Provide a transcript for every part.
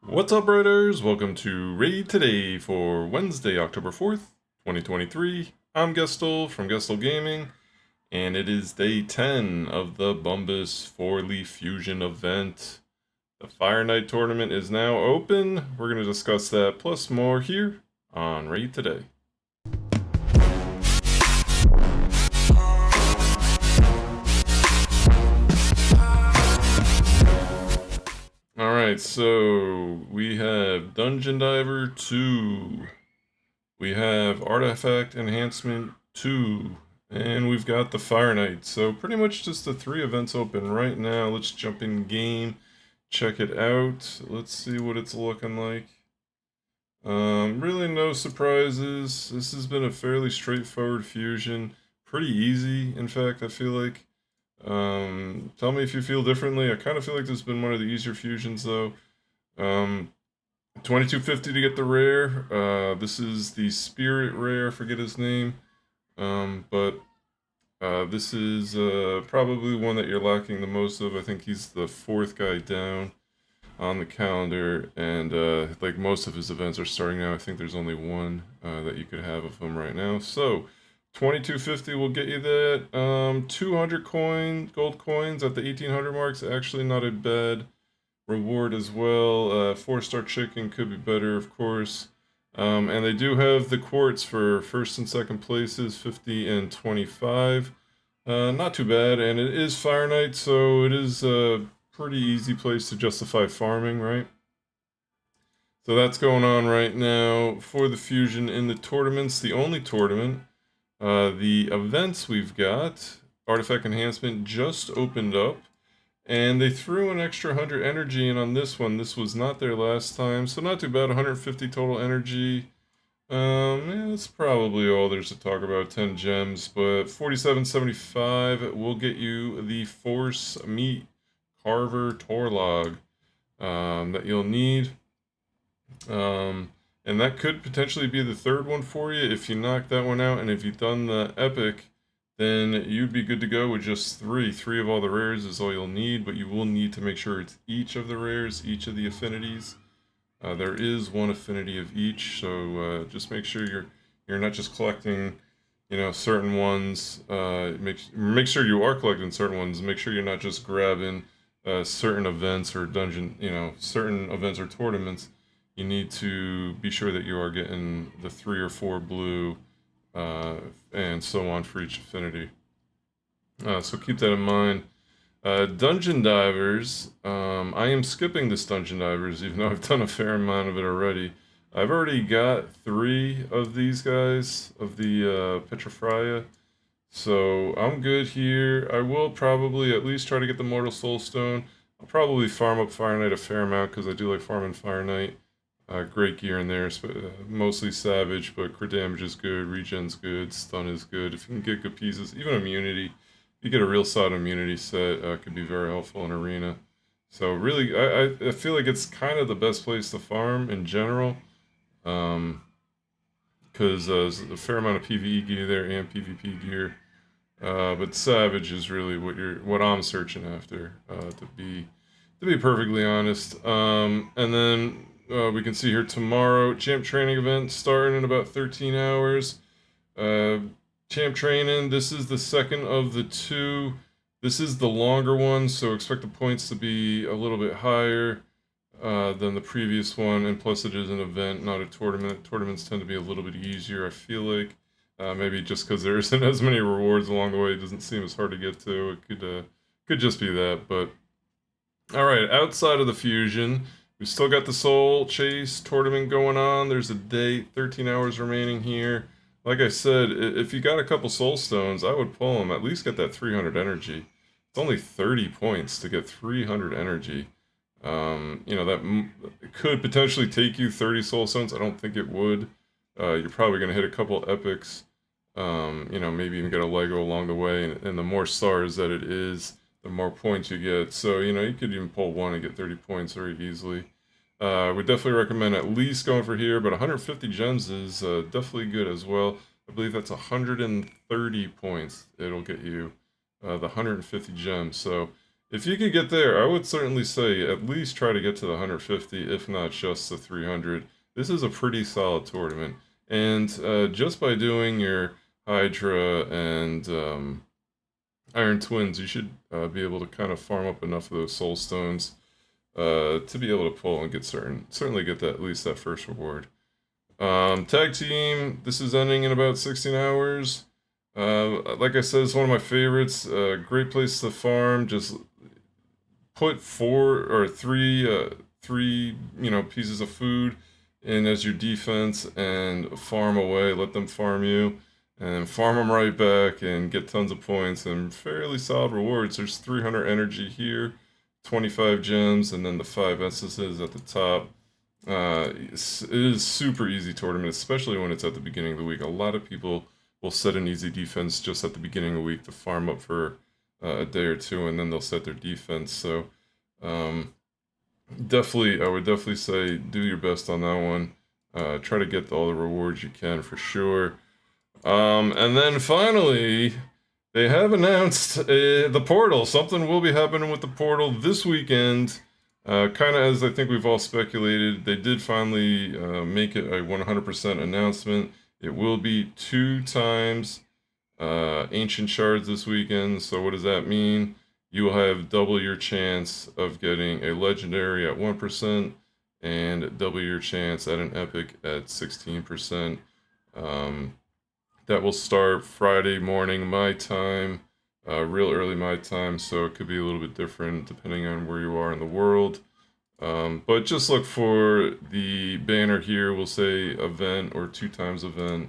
What's up, Raiders? Welcome to Raid Today for Wednesday, October 4th, 2023. I'm Gestel from Gestel Gaming, and it is day 10 of the Bambus Fourleaf Fusion event. The Fire Knight tournament is now open. We're going to discuss that plus more here on Raid Today. Alright, so we have Dungeon Diver 2, we have Artifact Enhancement 2, and we've got the Fire Knight. So pretty much just the three events open right now. Let's jump in game, check it out. Let's see what it's looking like. Really no surprises. This has been a fairly straightforward fusion. Pretty easy, in fact, I feel like. Tell me if you feel differently. I kind of feel like this has been one of the easier fusions, though. 2250 to get the rare. This is the Spirit rare, I forget his name. But this is probably one that you're lacking the most of. I think he's the fourth guy down on the calendar, and like most of his events are starting now. I think there's only one that you could have of him right now. So 2250 will get you that. 200 gold coins at the 1800 marks. Actually not a bad reward as well. 4-star chicken could be better, of course. And they do have the quartz for first and second places, 50 and 25. Not too bad, and it is Fire Knight, so it is a pretty easy place to justify farming, right? So that's going on right now for the fusion in the tournaments. The only tournament. The events we've got, Artifact Enhancement just opened up, and they threw an extra 100 energy in on this one. This was not there last time, so not too bad. 150 total energy. Yeah, that's probably all there's to talk about. 10 gems, but 4775 will get you the Force Meat Carver Torlog that you'll need. And that could potentially be the third one for you if you knock that one out. And if you've done the epic, then you'd be good to go with just three. Three of all the rares is all you'll need, but you will need to make sure it's each of the rares, each of the affinities. There is one affinity of each, so just make sure you're not just collecting, certain ones. Make sure you are collecting certain ones. Make sure you're not just grabbing certain events or certain events or tournaments. You need to be sure that you are getting the 3 or 4 blue, and so on for each affinity. So keep that in mind. Dungeon Divers, I am skipping this Dungeon Divers, even though I've done a fair amount of it already. I've already got 3 of these guys, of the Petrifria, so I'm good here. I will probably at least try to get the Mortal Soulstone. I'll probably farm up Fire Knight a fair amount, because I do like farming Fire Knight. Great gear in there, mostly Savage, but crit damage is good, regen's good, stun is good. If you can get good pieces, even immunity, if you get a real solid immunity set, could be very helpful in Arena. So really, I feel like it's kind of the best place to farm in general, because there's a fair amount of PvE gear there and PvP gear. But Savage is really what I'm searching after, to be perfectly honest. And then we can see here tomorrow, Champ Training event starting in about 13 hours. Champ Training, this is the second of the 2. This is the longer one, so expect the points to be a little bit higher than the previous one, and plus it is an event, not a tournament. Tournaments tend to be a little bit easier, I feel like. Maybe just because there isn't as many rewards along the way, it doesn't seem as hard to get to. It could just be that, but... Alright, outside of the fusion, we still got the Soul Chase tournament going on. There's a date, 13 hours remaining here. Like I said, if you got a couple Soul Stones, I would pull them. At least get that 300 energy. It's only 30 points to get 300 energy. That could potentially take you 30 Soul Stones. I don't think it would. You're probably going to hit a couple epics. Maybe even get a Lego along the way. And the more stars that it is, the more points you get. So, you could even pull one and get 30 points very easily. Would definitely recommend at least going for here, but 150 gems is definitely good as well. I believe that's 130 points it'll get you, the 150 gems. So if you could get there, I would certainly say at least try to get to the 150, if not just the 300. This is a pretty solid tournament. And just by doing your Hydra and Iron Twins, you should be able to kind of farm up enough of those Soul Stones to be able to pull and get certainly get that at least that first reward. Tag team, this is ending in about 16 hours. Like I said, it's one of my favorites. Great place to farm. Just put three pieces of food in as your defense and farm away. Let them farm you and farm them right back and get tons of points and fairly solid rewards. There's 300 energy here, 25 gems, and then the 5 essences at the top. It is super easy tournament, especially when it's at the beginning of the week. A lot of people will set an easy defense just at the beginning of the week to farm up for a day or two, and then they'll set their defense. So definitely, I would definitely say do your best on that one. Try to get all the rewards you can for sure. And then finally, they have announced the portal. Something will be happening with the portal this weekend. Kind of as I think we've all speculated, they did finally make it a 100% announcement. It will be 2 times Ancient Shards this weekend. So what does that mean? You will have double your chance of getting a Legendary at 1% and double your chance at an Epic at 16%. That will start Friday morning my time. Real early my time, so it could be a little bit different depending on where you are in the world. But just look for the banner here, we'll say event or 2 times event,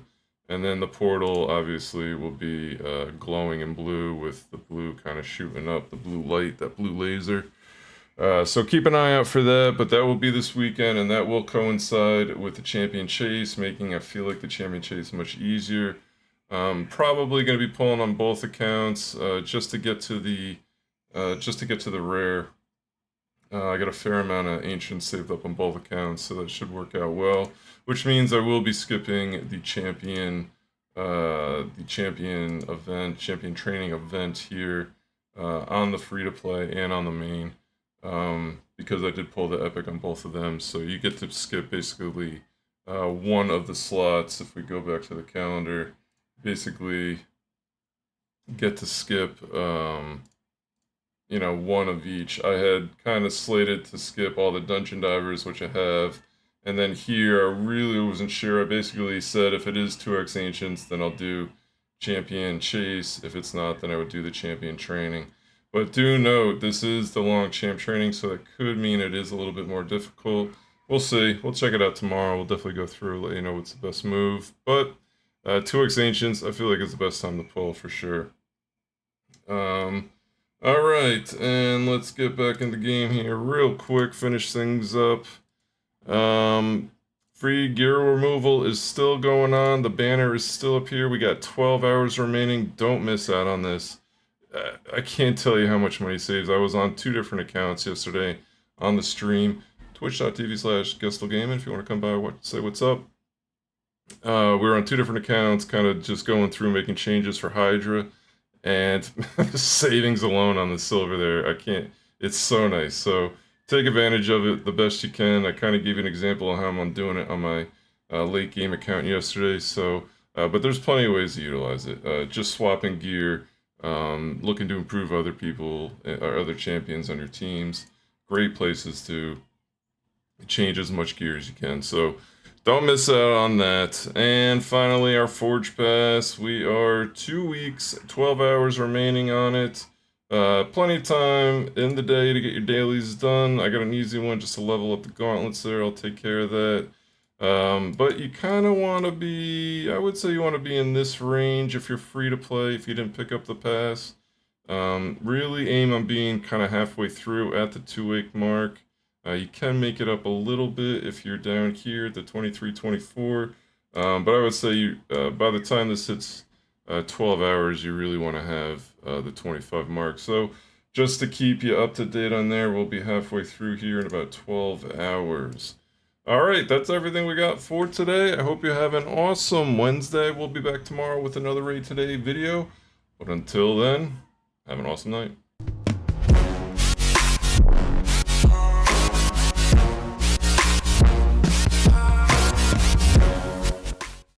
and then the portal obviously will be glowing in blue with the blue kind of shooting up, the blue light, that blue laser. So keep an eye out for that, but that will be this weekend, and that will coincide with the Champion Chase, making I feel like the Champion Chase much easier. Probably going to be pulling on both accounts just to get to the rare. I got a fair amount of ancients saved up on both accounts, so that should work out well. Which means I will be skipping the champion event, champion training event here on the free to play and on the main, because I did pull the epic on both of them. So you get to skip basically one of the slots. If we go back to the calendar, basically get to skip one of each. I had kind of slated to skip all the dungeon divers, which I have, and then here I really wasn't sure. I basically said if it is 2x ancients, then I'll do champion chase. If it's not, then I would do the champion training. But do note, this is the long champ training, so that could mean it is a little bit more difficult. We'll see. We'll check it out tomorrow. We'll definitely go through, let you know what's the best move. But 2x Ancients, I feel like it's the best time to pull for sure. Alright, and let's get back in the game here real quick, finish things up. Free gear removal is still going on. The banner is still up here. We got 12 hours remaining. Don't miss out on this. I can't tell you how much money it saves. I was on 2 different accounts yesterday on the stream. Twitch.tv/GustelGaming if you want to come by, say what's up. We were on 2 different accounts, kind of just going through making changes for Hydra, and the savings alone on the silver there, it's so nice. So take advantage of it the best you can. I kind of gave you an example of how I'm doing it on my late game account yesterday. So, but there's plenty of ways to utilize it. Just swapping gear, looking to improve other people or other champions on your teams. Great places to change as much gear as you can. So don't miss out on that. And finally, our Forge Pass. We are 2 weeks, 12 hours remaining on it. Plenty of time in the day to get your dailies done. I got an easy one just to level up the gauntlets there. I'll take care of that. But you kind of want to be, I would say you want to be in this range if you're free to play, if you didn't pick up the pass. Really aim on being kind of halfway through at the 2-week mark. You can make it up a little bit if you're down here at the 23, 24. But I would say by the time this hits 12 hours, you really want to have the 25 mark. So just to keep you up to date on there, we'll be halfway through here in about 12 hours. All right, that's everything we got for today. I hope you have an awesome Wednesday. We'll be back tomorrow with another Raid Today video. But until then, have an awesome night.